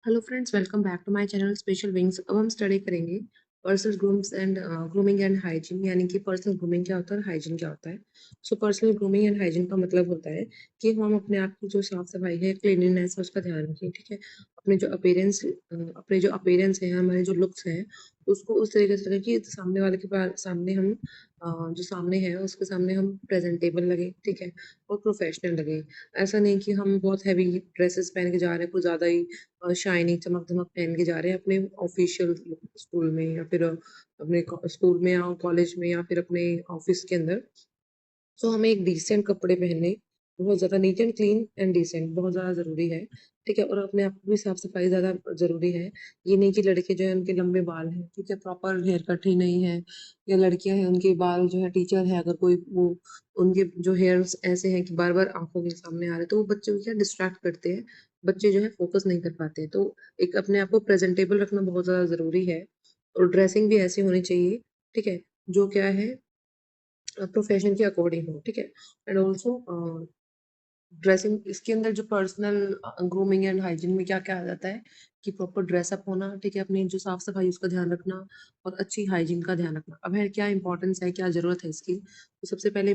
Hello friends, welcome back to my channel special wings. अब हम study करेंगे personal grooms and grooming and hygiene, यानी कि personal grooming क्या होता है और हाइजीन क्या होता है। So personal grooming and hygiene का मतलब होता है कि हम अपने आप की जो साफ सफाई है, क्लीनलीनेस है, उसका ध्यान रखें। ठीक है, अपने जो अपीयरेंस है, हमारे जो लुक्स हैं, उसको उस तरीके से रखें कि सामने वाले के पास सामने हम जो सामने है उसके सामने हम प्रेजेंटेबल लगे। ठीक है, और प्रोफेशनल लगे। ऐसा नहीं कि हम बहुत हैवी ड्रेसेस पहन के जा रहे हैं, कुछ ज्यादा ही शाइनी चमक-धमक पहन के जा रहे हैं अपने ऑफिशियल स्कूल में, या फिर अपने स्कूल में या कॉलेज में या फिर अपने ऑफिस के अंदर। सो हमें एक डिसेंट कपड़े पहनने, बहुत ज़्यादा neat and clean and decent बहुत ज़्यादा ज़रूरी है। ठीक है, और अपने आप की भी साफ-सफाई ज़्यादा ज़रूरी है। ये नहीं कि लड़के जो हैं उनके लंबे बाल हैं, ठीक है, प्रॉपर हेयर कट ही नहीं है, या लड़कियाँ हैं उनके बाल जो है, टीचर है अगर कोई, वो उनके जो हेयर्स ऐसे हैं कि बार-बार आँखों के सामने आ रहे हैं, तो वो बच्चे को क्या डिस्ट्रैक्ट करते हैं। बच्चे जो है फोकस नहीं कर पाते हैं। तो एक अपने आप को प्रेज़ेंटेबल रखना बहुत ज़्यादा ज़रूरी है, और ड्रेसिंग भी ऐसी होनी चाहिए, ठीक है, जो क्या है, प्रोफेशन के अकॉर्डिंग हो। ठीक है, एंड ऑल्सो ड्रेसिंग, इसके अंदर जो पर्सनल ग्रूमिंग एंड हाइजीन में क्या-क्या आ जाता है कि प्रॉपर ड्रेसअप होना, ठीक है, अपनी जो साफ-सफाई उसका ध्यान रखना और अच्छी हाइजीन का ध्यान रखना। अब है क्या इम्पोर्टेंस है, क्या ज़रूरत है इसकी? तो सबसे पहले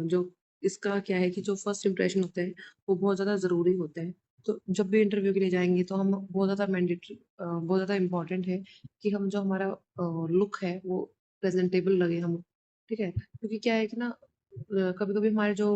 जो इसका क्या है कि जो फर्स्ट इंप्रेशन होता है, वो बहुत ज़्यादा ज़रूरी होता है। तो जब भी इंटरव्यू के लिए जाएँगे तो हम बहुत ज़्यादा इम्पोर्टेंट है कि हम जो हमारा लुक है वो प्रेज़ेंटेबल लगे हम, ठीक है? क्योंकि क्या है कि ना, कभी-कभी हमारे जो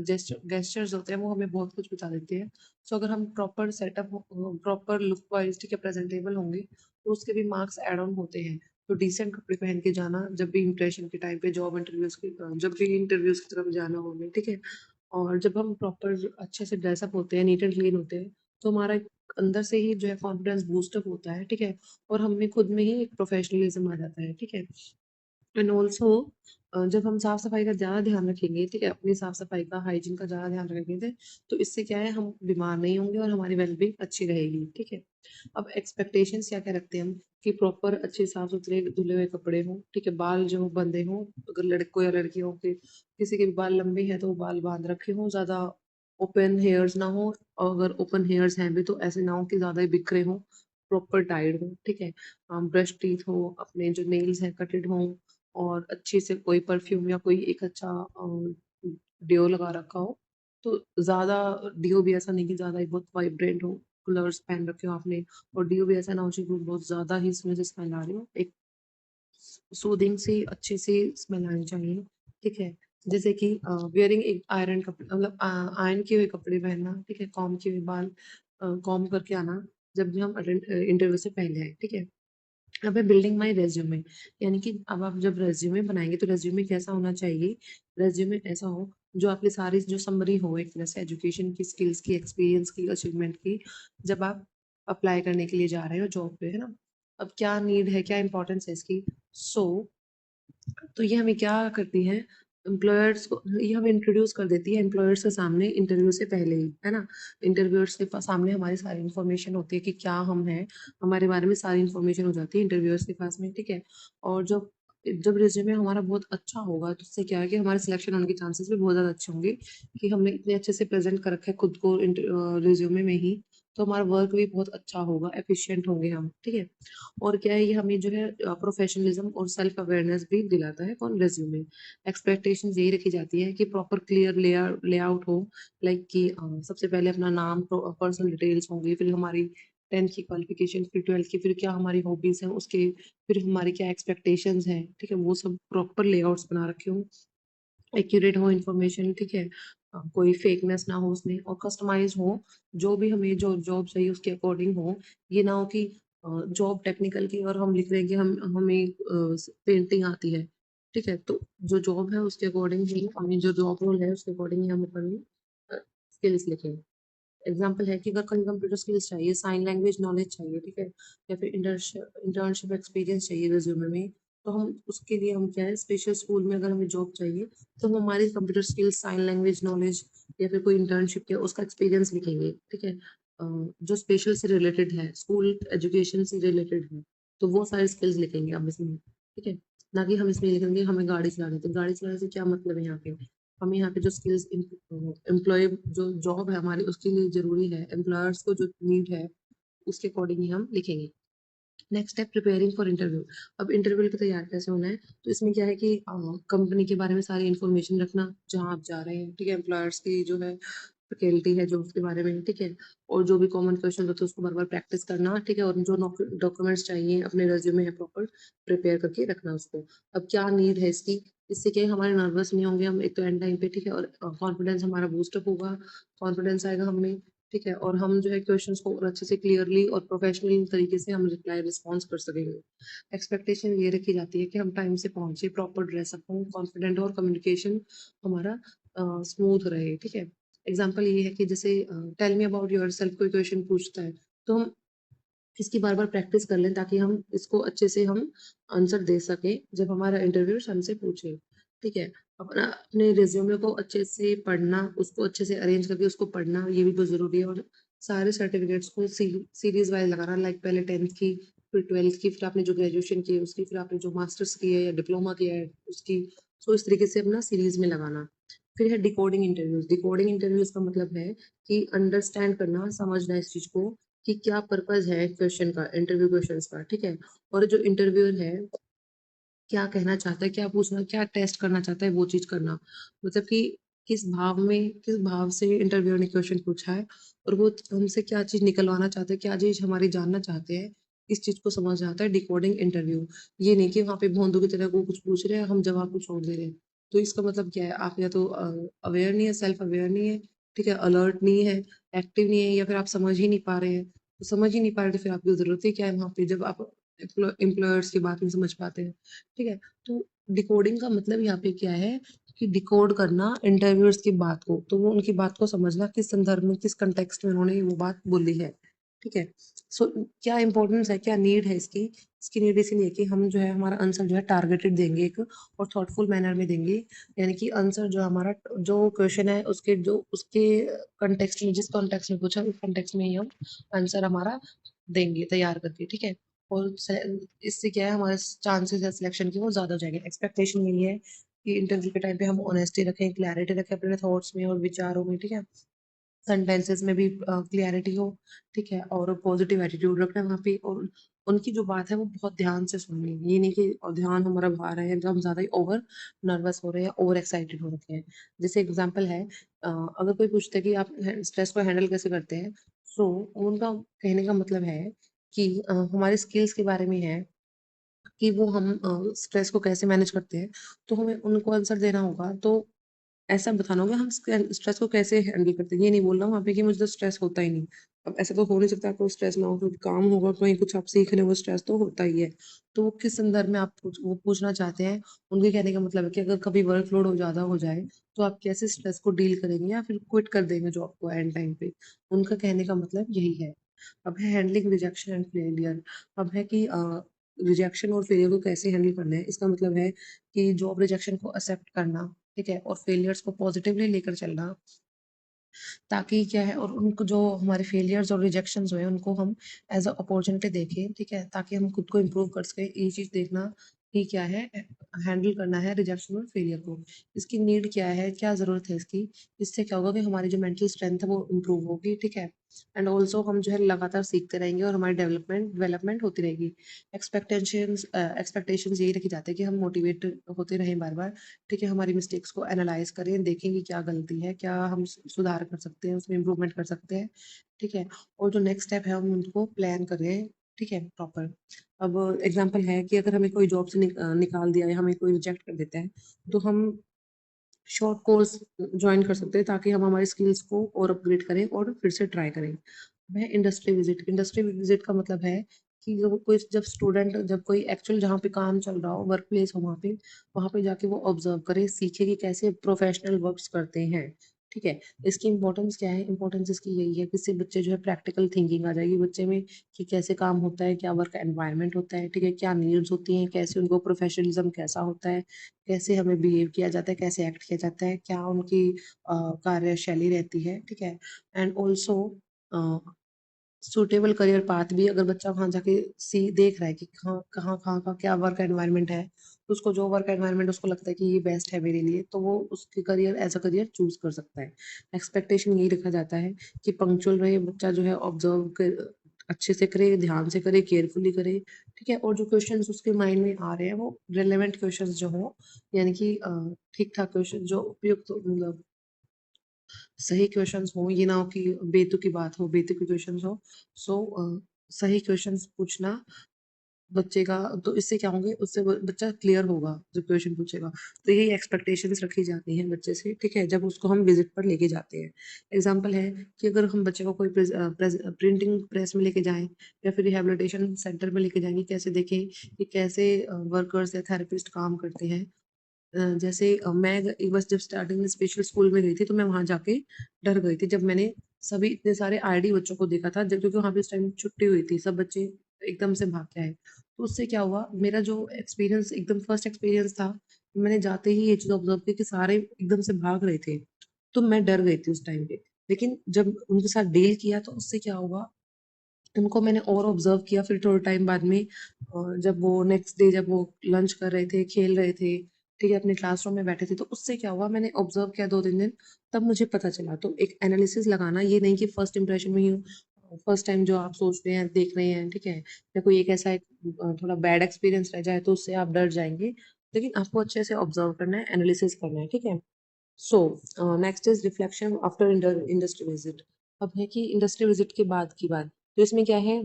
गेस्चर्स होते हैं वो हमें बहुत कुछ बता देते हैं। सो अगर हम प्रॉपर लुक वाइज़, ठीक है, प्रेज़ेंटेबल होंगे, तो उसके भी मार्क्स ऐड ऑन होते हैं। तो डिसेंट कपड़े पहन के जाना जब भी इम्प्रेशन के टाइम पे, जब भी इंटरव्यूज़ की तरफ जाना हो हमें, ठीक है? और जब हम प्रॉपर अच्छे से ड्रेसअप होते हैं, नीट एंड क्लीन होते हैं, तो हमारा एक अंदर से ही जो है कॉन्फिडेंस बूस्ट अप होता है, ठीक है? और हम में खुद में ही एक प्रोफेशनलिज़्म आ जाता है, ठीक है? एंड ऑल्सो जब हम साफ-सफाई का ज़्यादा ध्यान रखेंगे, ठीक है? अपनी साफ-सफाई का, हाइजीन का ज़्यादा ध्यान रखेंगे, तो इससे क्या है, हम बीमार नहीं होंगे और हमारी वेल-बीइंग अच्छी रहेगी, ठीक है? अब एक्सपेक्टेशंस क्या-क्या रखते हैं हम कि प्रॉपर अच्छे साफ-सुथरे धुले हुए कपड़े हों, ठीक है? बाल जो बंधे हों, अगर लड़को या लड़की हो के किसी के भी बाल लंबे हैं तो वो बाल बाँध रखे हों, ज़्यादा ओपन हेयर्स ना हो, और अगर ओपन हेयर्स हैं भी तो ऐसे ना हो कि ज़्यादा ही बिखरे हों, प्रॉपर टाइड हों, ठीक है? ब्रश टीथ हो, अपने जो नेल्स हैं कटेड हों, और अच्छे से कोई परफ्यूम या कोई एक अच्छा डियो लगा रखा हो। तो ज़्यादा डियो भी ऐसा नहीं कि ज़्यादा ही बहुत वाइब्रेंट हो, कलर्स पहन रखे हो आपने, और डियो भी ऐसा ना हो कि बहुत ज़्यादा ही इसमें से स्मेल आ रही हो। एक सूदिंग सी अच्छी सी स्मेल आनी चाहिए, ठीक है? जैसे कि वियरिंग एक आयरन कपड़े, मतलब आयरन किए हुए कपड़े पहनना, ठीक है? कॉम्ब किए हुए बाल कॉम्ब करके आना जब भी हम इंटरव्यू से पहले आए, ठीक है? अब है बिल्डिंग माय रिज्यूमे, यानी कि अब आप जब रिज्यूमे बनाएँगे तो रिज्यूमे कैसा होना चाहिए? रिज्यूमे ऐसा हो जो आपकी सारी जो समरी हो एक तरह से एजुकेशन की, स्किल्स की, एक्सपीरियंस की, अचीवमेंट की, जब आप अप्लाई करने के लिए जा रहे हो जॉब पे, है ना? अब क्या नीड है, क्या इम्पोर्टेंस है इसकी? सो तो ये हमें क्या करती है, एम्प्लॉयर्स को ये हमें इंट्रोड्यूस कर देती है एम्प्लॉयर्स के सामने इंटरव्यू से पहले ही, है ना? इंटरव्यूअर्स के सामने हमारी सारी इन्फॉर्मेशन होती है कि क्या हम हैं, हमारे बारे में सारी इन्फॉर्मेशन हो जाती है इंटरव्यूअर्स के पास में, ठीक है? और जब जब रिज्यूमे हमारा बहुत अच्छा होगा तो उससे क्या है कि हमारे सिलेक्शन होने के चांसेस भी बहुत ज़्यादा अच्छे होंगे, कि हमने इतने अच्छे से प्रेज़ेंट कर रखा है खुद को रिज्यूमे में ही, तो हमारा वर्क भी बहुत अच्छा होगा, एफिशिएंट होंगे हम, ठीक है? और क्या है, ये हमें जो है प्रोफेशनलिज्म और सेल्फ अवेयरनेस भी दिलाता है कौन, रिज्यूमे। एक्सपेक्टेशंस यही रखी जाती है कि प्रॉपर क्लियर लेआउट हो, लाइक कि सबसे पहले अपना नाम, पर्सनल डिटेल्स होंगी, फिर हमारी 10th की क्वालिफिकेशन, फिर 12th की, फिर क्या हमारी हॉबीज हैं उसके, फिर हमारी क्या एक्सपेक्टेशंस हैं, ठीक है, वो सब प्रॉपर लेआउट्स बना रखे हों, एक्यूरेट हो इन्फॉर्मेशन, ठीक है, कोई फेकनेस ना हो उसमें, और कस्टमाइज हो, जो भी हमें जो जॉब चाहिए उसके अकॉर्डिंग हो। ये ना हो कि जॉब टेक्निकल की और हम लिख रहे हैं कि हमें पेंटिंग आती है, ठीक है, तो जो जॉब है उसके अकॉर्डिंग ही हमें, जो जॉब रोल है उसके अकॉर्डिंग ही हम अपनी स्किल्स लिखें। एग्जाम्पल है कि अगर कहीं कंप्यूटर स्किल्स चाहिए, साइन लैंग्वेज नॉलेज चाहिए, ठीक है, या फिर इंटर्नशिप एक्सपीरियंस चाहिए रिज्यूमे में, तो हम उसके लिए हम क्या है, स्पेशल स्कूल में अगर हमें जॉब चाहिए तो हम हमारी computer skills, sign language knowledge, या फिर कोई इंटर्नशिप किया उसका एक्सपीरियंस लिखेंगे, ठीक है, जो स्पेशल से रिलेटेड है, स्कूल एजुकेशन से रिलेटेड है, तो वो सारी स्किल्स लिखेंगे हम इसमें, ठीक है, ना कि हम इसमें लिखेंगे हमें गाड़ी चलानी, तो गाड़ी चलाने से क्या मतलब है यहाँ पे, हमें यहाँ पे जो स्किल्स एम्प्लॉय जो जॉब है हमारी उसके लिए ज़रूरी है, एम्प्लॉयर्स को जो नीड है, उसके अकॉर्डिंग ही हम लिखेंगे। नेक्स्ट है प्रिपेयरिंग फॉर इंटरव्यू। अब इंटरव्यू के लिए तैयार कैसे होना है? तो इसमें क्या है कि कंपनी के बारे में सारी इन्फॉर्मेशन रखना, जहाँ आप जा रहे हैं, ठीक है? एम्प्लॉयर्स की जो है फैकल्टी है जो उसके बारे में, ठीक है? और जो भी कॉमन क्वेश्चन होते हैं उसको बार-बार प्रैक्टिस करना, ठीक है? और जो डॉक्यूमेंट्स चाहिए अपने रिज्यूमे है प्रॉपर प्रिपेयर करके रखना उसको। अब क्या नीड है इसकी? इससे क्या है हमारे नर्वस नहीं होंगे हम एक तो एंड टाइम पे, ठीक है? और कॉन्फिडेंस हमारा बूस्ट अप होगा, कॉन्फिडेंस आएगा हम में, ठीक है? और हम जो है क्वेश्चंस को और अच्छे से क्लियरली और प्रोफेशनल तरीके से हम रिस्पॉन्स कर सकेंगे। एक्सपेक्टेशन ये रखी जाती है कि हम टाइम से पहुँचे, प्रॉपर ड्रेस अप हों, कॉन्फिडेंट हो और कम्युनिकेशन हमारा स्मूथ रहे, ठीक है? एग्ज़ाम्पल ये है कि जैसे टेल मी अबाउट योरसेल्फ कोई क्वेश्चन पूछता है, तो हम इसकी बार-बार प्रैक्टिस कर लें ताकि हम इसको अच्छे से हम आंसर दे सकें जब हमारा इंटरव्यूअर्स हमसे पूछे, ठीक है? अपने रिज़्यूमे को अच्छे से पढ़ना, उसको अच्छे से अरेंज करके उसको पढ़ना ये भी बहुत ज़रूरी है और सारे सर्टिफ़िकेट्स को सीरीज़ वाइज़ लगाना लाइक पहले 10th की, फिर 12th की, फिर आपने जो ग्रेजुएशन की है उसकी, फिर आपने जो मास्टर्स की है या डिप्लोमा किया है उसकी। सो इस तरीके से अपना सीरीज़ में लगाना। फिर है डिकोडिंग इंटरव्यूज़। डिकोडिंग इंटरव्यूज़ का मतलब है कि अंडरस्टैंड करना, समझना इस चीज़ को कि क्या पर्पज़ है क्वेश्चन का, इंटरव्यू क्वेश्चंस का, ठीक है? और जो इंटरव्यूअर है, क्या कहना चाहता है, क्या पूछना क्या टेस्ट करना चाहता है, वो चीज़ करना। मतलब कि किस भाव से इंटरव्यूअर ने क्वेश्चन पूछा है और वो हमसे क्या चीज़ निकलवाना चाहते हैं, क्या चीज़ हमारी जानना चाहते हैं, इस चीज़ को समझ आता है डिकोडिंग इंटरव्यू। ये नहीं कि वहाँ पे भोंदू की तरह वो कुछ पूछ रहे हैं, हम जवाब कुछ और दे रहे हैं। तो इसका मतलब क्या है, आप या तो अवेयर नहीं है, सेल्फ अवेयर नहीं है, ठीक है? अलर्ट नहीं है, एक्टिव नहीं है या फिर आप समझ ही नहीं पा रहे हैं। तो समझ ही नहीं पा रहे तो फिर आपकी ज़रूरत ही क्या है वहाँ पे जब आप एम्प्लॉयर्स की बात नहीं समझ पाते हैं, ठीक है? तो डिकोडिंग का मतलब यहाँ पे क्या है कि डिकोड करना इंटरव्यूअर्स की बात को, तो वो उनकी बात को समझना किस संदर्भ में, किस कॉन्टेक्स्ट में उन्होंने वो बात बोली है, ठीक है? सो क्या इम्पोर्टेंस है, क्या नीड है इसकी? इसकी नीड इसीलिए है कि हम जो है हमारा आंसर जो है टारगेटेड देंगे एक और थॉटफुल मैनर में देंगे। यानी कि आंसर जो हमारा जो क्वेश्चन है उसके कॉन्टेक्स्ट में जिस कॉन्टेक्स्ट में पूछा उस कॉन्टेक्स्ट में ही हम आंसर हमारा देंगे तैयार करके, ठीक है? और इससे क्या है हमारे चांसेस है सिलेक्शन के वो ज़्यादा हो जाएँगे। एक्सपेक्टेशन यही है कि इंटरव्यू के टाइम पे हम ऑनेस्टी रखें, क्लैरिटी रखें अपने थॉट्स में और विचारों में, ठीक है? सेंटेंसेस में भी क्लैरिटी हो, ठीक है? और पॉजिटिव एटीट्यूड रखना वहाँ पे और उनकी जो बात है वो बहुत ध्यान से सुननी है। ये नहीं कि ध्यान हमारा बाहर है, तो हम ज़्यादा ही ओवर नर्वस हो रहे हैं, ओवर एक्साइटेड हो रखे हैं। जैसे एग्ज़ाम्पल है अगर कोई पूछता है कि आप स्ट्रेस को हैंडल कैसे करते हैं? सो उनका कहने का मतलब है कि हमारे स्किल्स के बारे में है कि वो हम स्ट्रेस को कैसे मैनेज करते हैं, तो हमें उनको आंसर देना होगा। तो ऐसा बताना होगा हम स्ट्रेस को कैसे हैंडल करते हैं। ये नहीं बोलना वहाँ पे कि मुझे तो स्ट्रेस होता ही नहीं। अब ऐसा तो हो नहीं सकता आपको स्ट्रेस ना हो क्योंकि काम होगा, कहीं कुछ आप सीख रहे हो, वो स्ट्रेस तो होता ही है। तो वो किस संदर्भ में आप वो पूछना चाहते हैं, उनके कहने का मतलब है कि अगर कभी वर्कलोड ज़्यादा हो जाए, तो आप कैसे स्ट्रेस को डील करेंगे या फिर क्विट कर देंगे जॉब को एंड टाइम पे। उनका कहने का मतलब यही है। अब है हैंडलिंग रिजेक्शन एंड फेलियर। अब है कि रिजेक्शन और फेलियर को कैसे हैंडल करना है। इसका मतलब है कि जॉब रिजेक्शन को एक्सेप्ट करना, ठीक है? और फेलियर्स को पॉजिटिवली लेकर चलना, ताकि क्या है और उनको जो हमारे फेलियर्स और रिजेक्शंस हुए उनको हम एज़ अ अपॉर्च्युनिटी देखें, ठीक है? ताकि हम खुद को इम्प्रूव कर सकें। ये चीज़ देखना कि क्या है हैंडल करना है रिजेक्शन और फेलियर को। इसकी नीड क्या है, क्या ज़रूरत है इसकी? इससे क्या होगा कि हमारी जो मेंटल स्ट्रेंथ है वो इम्प्रूव होगी, ठीक है? एंड ऑल्सो हम जो है लगातार सीखते रहेंगे और हमारी डेवलपमेंट होती रहेगी। एक्सपेक्टेशंस यही रखी जाती है कि हम मोटिवेट होते रहें बार-बार, ठीक है? हमारी मिस्टेक्स को एनालाइज़ करें, देखें कि क्या गलती है, क्या हम सुधार कर सकते हैं, उसमें इम्प्रूवमेंट कर सकते हैं, ठीक है? और जो नेक्स्ट स्टेप है हम उनको प्लान करें, ठीक है? प्रॉपर। अब एग्ज़ाम्पल है कि अगर हमें कोई जॉब से निकाल दिया या हमें कोई रिजेक्ट कर देता है, तो हम शॉर्ट कोर्स जॉइन कर सकते हैं ताकि हम हमारी स्किल्स को और अपग्रेड करें और फिर से ट्राई करें। वह इंडस्ट्री विज़िट का मतलब है कि जब कोई एक्चुअल जहाँ पे काम चल रहा हो, वर्क प्लेस हो वहाँ पे जाके वो ऑब्ज़र्व करे, सीखे कि कैसे प्रोफ़ेशनल वर्क्स करते हैं, ठीक है? इसकी इम्पोर्टेंस क्या है? इम्पोर्टेंस इसकी यही है कि इससे बच्चे जो है प्रैक्टिकल थिंकिंग आ जाएगी बच्चे में कि कैसे काम होता है, क्या वर्क एनवायरनमेंट होता है, ठीक है? क्या नीड्स होती हैं, कैसे उनको प्रोफ़ेशनलिज़्म कैसा होता है, कैसे हमें बिहेव किया जाता है, कैसे एक्ट किया जाता है, क्या उनकी कार्यशैली रहती है, ठीक है? And also a, suitable career path भी अगर बच्चा वहाँ जाके देख रहा है कि कहाँ का क्या वर्क एनवायरनमेंट है, तो उसको जो वर्क एनवायरनमेंट उसको लगता है कि ये बेस्ट है मेरे लिए, तो वो उसके career as a career choose कर सकता है। एक्सपेक्टेशन यही रखा जाता है कि पंक्चुअल रहे, बच्चा जो है ऑब्ज़र्व कर अच्छे से करे, ध्यान से करे, केयरफुली करे, ठीक है? और जो क्वेश्चन्स उसके माइंड में आ रहे हैं वो रिलेवेंट क्वेश्चन्स जो हों, यानी कि ठीक-ठाक क्वेश्चन जो उपयुक्त मतलब सही क्वेश्चंस हों, ये ना हो कि बेतुकी बात हो, बेतुकी क्वेश्चंस हो। सो सही क्वेश्चंस पूछना बच्चे का, तो इससे क्या होंगे, उससे ब बच्चा क्लियर होगा जब क्वेश्चन पूछेगा। तो यही एक्सपेक्टेशंस रखी जाती हैं बच्चे से, ठीक है? जब उसको हम विज़िट पर लेके जाते हैं। एग्ज़ाम्पल है कि अगर हम बच्चे को कोई प्रिंटिंग प्रेस में लेके जाएँ या फिर रिहैबिलिटेशन सेंटर में लेके जाएँगे, कैसे देखें कि कैसे वर्कर्स या थेरेपिस्ट काम करते हैं। जैसे मैं एक बार जब स्टार्टिंग में स्पेशल स्कूल में गई थी, तो मैं वहाँ जाके डर गई थी जब मैंने सभी इतने सारे आईडी बच्चों को देखा था, जब क्योंकि वहाँ पे उस टाइम छुट्टी हुई थी, सब बच्चे एकदम से भाग के आए। तो उससे क्या हुआ, मेरा जो एक्सपीरियंस एकदम फर्स्ट एक्सपीरियंस था, मैंने जाते ही ये चीज़ ऑब्ज़र्व की कि सारे एकदम से भाग रहे थे, तो मैं डर गई थी उस टाइम पे। लेकिन जब उनके साथ डील किया तो उससे क्या हुआ, उनको मैंने और ऑब्ज़र्व किया, फिर थोड़े टाइम बाद में जब वो नेक्स्ट डे जब वो लंच कर रहे थे, खेल रहे थे, ठीक है, अपने क्लासरूम में बैठे थे, तो उससे क्या हुआ, मैंने ऑब्ज़र्व किया 2-3 दिन, तब मुझे पता चला। तो एक एनालिसिस लगाना, ये नहीं कि फर्स्ट इंप्रेशन में ही फर्स्ट टाइम जो आप सोच रहे हैं, देख रहे हैं, ठीक है, या कोई एक ऐसा एक थोड़ा बैड एक्सपीरियंस रह जाए, तो उससे आप डर जाएँगे। लेकिन आपको अच्छे से ऑब्ज़र्व करना है, एनालिसिस करना है, ठीक है? So next is reflection after industry visit. अब है कि इंडस्ट्री विज़िट के बाद की बात। तो इसमें क्या है,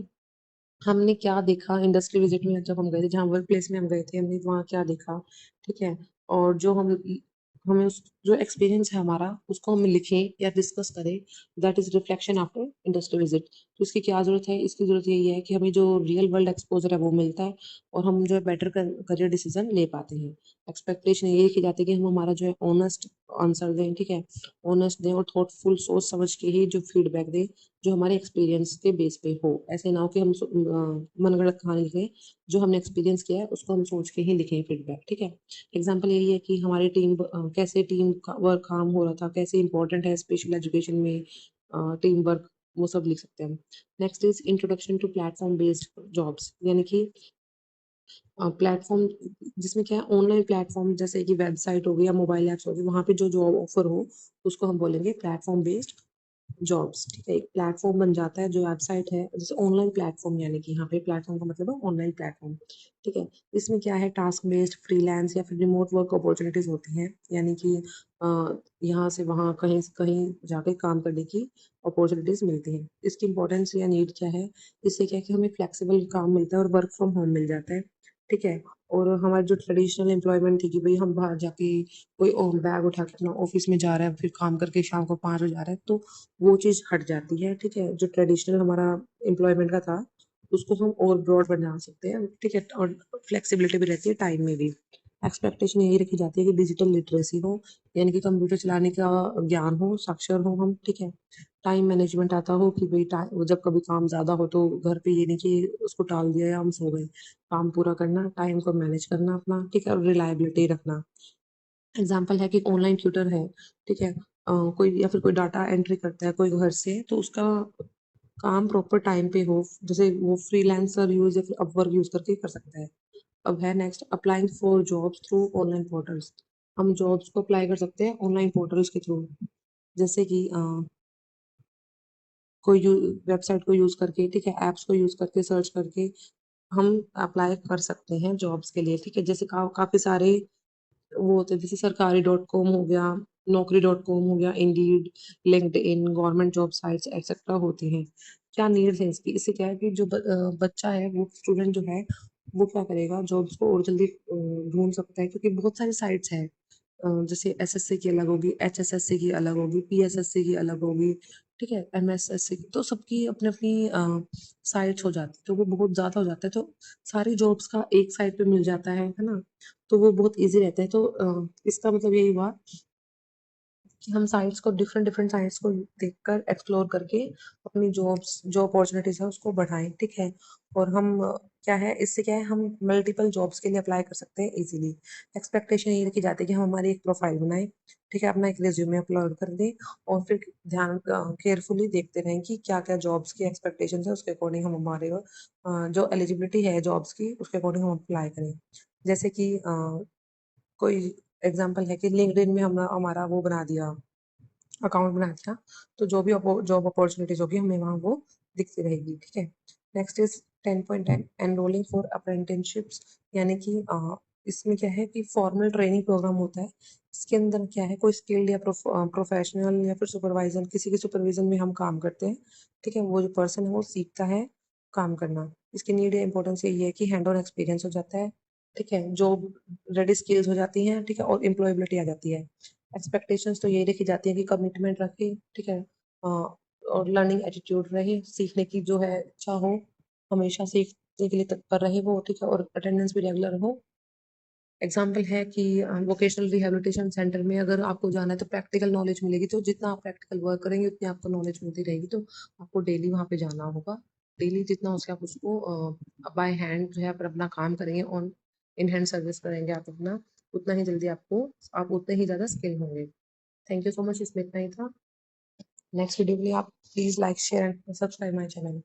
हमने क्या देखा इंडस्ट्री विज़िट में जब हम गए थे, जहाँ वर्क प्लेस में हम गए थे, हमने वहाँ क्या देखा, ठीक है? और जो हमें उस जो एक्सपीरियंस है हमारा, उसको हम लिखें या डिस्कस करें, that is reflection after industry visit. तो इसकी क्या ज़रूरत है? इसकी ज़रूरत यही है कि हमें जो रियल वर्ल्ड एक्सपोज़र है, वो मिलता है और हम जो है बेटर करियर डिसीज़न ले पाते हैं। एक्सपेक्टेशन ये रखी जाती है कि हम हमारा जो है ऑनेस्ट आंसर दें, ठीक है? ऑनेस्ट दें और थॉटफुल सोच समझ के ही जो फीडबैक दें, जो हमारे एक्सपीरियंस के बेस पे हो। ऐसे ना हो कि हम मनगढ़ंत कहानी लिखें, जो हमने एक्सपीरियंस किया है उसको हम सोच के ही लिखें फीडबैक, ठीक है? एग्ज़ाम्पल यही है कि हमारी कैसे टीम का वर्क काम हो रहा था, कैसे इम्पोर्टेंट है स्पेशल एजुकेशन में टीम वर्क, वो सब लिख सकते हैं हम। Next is introduction to platform based jobs, यानी कि प्लेटफ़ॉर्म जिसमें क्या है, ऑनलाइन प्लेटफ़ॉर्म जैसे कि वेबसाइट हो गई या मोबाइल ऐप्स हो गई, वहाँ पे जो जॉब ऑफ़र हो, उसको हम बोलेंगे प्लेटफ़ॉर्म बेस्ड जॉब्स, ठीक है? एक प्लेटफ़ॉर्म बन जाता है, जो वेबसाइट है, जैसे ऑनलाइन प्लेटफ़ॉर्म, यानी कि यहाँ पे प्लेटफ़ॉर्म का मतलब है ऑनलाइन प्लेटफ़ॉर्म, ठीक है? इसमें क्या है, टास्क बेस्ड, फ्रीलांस या फिर रिमोट वर्क अपॉर्च्युनिटीज़ होती हैं, यानी कि अ, यहाँ से वहाँ, कहीं से कहीं जाके काम करने की अपॉर्च्युनिटीज़ मिलती हैं। इसकी इम्पोर्टेंस या नीड क्या है? इससे क्या है कि हमें फ्लेक्सिबल काम मिलता है और वर्क फ्रॉम होम मिल जाता है, ठीक है? और हमारी जो ट्रेडिशनल एम्प्लॉयमेंट थी कि भई हम बाहर जाके कोई बैग उठा के अपना ऑफ़िस में जा रहा है, फिर काम करके शाम को 5 बजे आ रहा है, तो वो चीज़ हट जाती है, ठीक है? जो ट्रेडिशनल हमारा एम्प्लॉयमेंट का था, उसको हम और ब्रॉड बना सकते हैं, ठीक है? और फ्लेक्सिबिलिटी भी रहती है टाइम में भी। एक्सपेक्टेशन यही रखी जाती है कि डिजिटल लिटरेसी हो, यानी कि कंप्यूटर चलाने का ज्ञान हो, साक्षर हो हम, ठीक है? टाइम मैनेजमेंट आता हो कि भई जब कभी काम ज़्यादा हो तो घर पे ये नहीं कि उसको टाल दिया या हम सो गए। काम पूरा करना, टाइम को मैनेज करना अपना, ठीक है? और रिलायबिलिटी रखना। एग्ज़ाम्पल है कि ऑनलाइन ट्यूटर है, ठीक है? कोई या फिर कोई डाटा एंट्री करता है कोई घर से, तो उसका काम प्रॉपर टाइम पे हो, जैसे वो फ्रीलांसर यूज़ या फिर अपवर्क यूज़ करके कर सकता है। अब है next, applying for jobs through online portals. हम जॉब्स को अप्लाई कर सकते हैं ऑनलाइन पोर्टल्स के थ्रू, जैसे कि कोई वेबसाइट को यूज़ करके, ठीक है? ऐप्स को यूज़ करके, सर्च करके हम अप्लाई कर सकते हैं जॉब्स के लिए, ठीक है? जैसे काफ़ी सारे वो होते हैं, जैसे सरकारी डॉट कॉम हो गया, नौकरी डॉट कॉम हो गया, Indeed, LinkedIn, government job sites etcetera होती हैं। क्या नीड्स है इसकी? इससे क्या है कि जो बच्चा है, वो स्टूडेंट जो है, वो क्या करेगा, जॉब्स को और जल्दी ढूँढ सकता है, क्योंकि बहुत सारी साइट्स हैं। जैसे एसएससी की अलग होगी, एचएसएससी की अलग होगी, पीएसएससी की अलग होगी, ठीक है? एमएसएससी की, तो सबकी अपनी-अपनी साइट्स हो जाती है, तो वो बहुत ज़्यादा हो जाता है, तो सारी जॉब्स का एक साइट पे मिल जाता है ना? तो वो बहुत ईज़ी रहता है। तो इसका मतलब यही हुआ कि हम साइट्स को, डिफरेंट-डिफरेंट साइट्स को देखकर, एक्सप्लोर करके अपनी जो अपॉर्च्युनिटीज़ है उसको बढ़ाएँ, ठीक है? और हम क्या है, इससे क्या है, हम मल्टीपल जॉब्स के लिए अप्लाई कर सकते हैं ईज़िली। एक्सपेक्टेशन ये रखी जाती है कि हम हमारी एक प्रोफाइल बनाएँ, ठीक है? अपना एक रिज़्यूमे अपलोड कर दें और फिर केयरफुली देखते रहें कि क्या-क्या जॉब्स की एक्सपेक्टेशंस है, उसके अकॉर्डिंग हम हमारे जो एलिजिबिलिटी है जॉब्स की, उसके अकॉर्डिंग हम अप्लाई करें। जैसे कि कोई एग्ज़ाम्पल है कि लिंक्डइन में हम हमारा वो बना दिया, अकाउंट बना दिया, तो जो भी जॉब अपॉर्च्युनिटीज़ होगी हमें वहाँ वो दिखती रहेगी, ठीक है? नेक्स्ट इज 10.10 एनरोलिंग फॉर अप्रेंटिसशिप्स, यानी कि इसमें क्या है कि फॉर्मल ट्रेनिंग प्रोग्राम होता है। इसके अंदर क्या है, कोई स्किल्ड या प्रोफेशनल या फिर सुपरवाइजर, किसी के सुपरविजन में हम काम करते हैं। ठीक है, वो जो पर्सन है वो सीखता है काम करना। इसकी नीड या इंपॉर्टेंस यही है कि हैंड ऑन एक्सपीरियंस हो जाता है। ठीक है, जॉब रेडी स्किल्स हो जाती हैं। ठीक है, और एम्प्लॉयबिलिटी आ जाती है। एक्सपेक्टेशंस तो यही रखी जाती है कि कमिटमेंट रखे। ठीक है, और लर्निंग एटीट्यूड रहे, सीखने की जो है इच्छा हो, हमेशा सीखने के लिए तत्पर रहे वो। ठीक है, और अटेंडेंस भी रेगुलर हो। एग्जाम्पल है कि वोकेशनल रिहेबिलिटेशन सेंटर में अगर आपको जाना है तो प्रैक्टिकल नॉलेज मिलेगी। तो जितना आप प्रैक्टिकल वर्क करेंगे उतनी आपको नॉलेज मिलती रहेगी। तो आपको डेली वहाँ पे जाना होगा। डेली जितना हो सके आप उसको बाय हैंड जो है पर अपना काम करेंगे, ऑन इन हैंड सर्विस करेंगे आप अपना, उतना ही जल्दी आप उतने ही ज़्यादा स्किल होंगे। थैंक यू सो मच, इसमें इतना ही था। नेक्स्ट वीडियो के लिए आप please like share and subscribe my channel.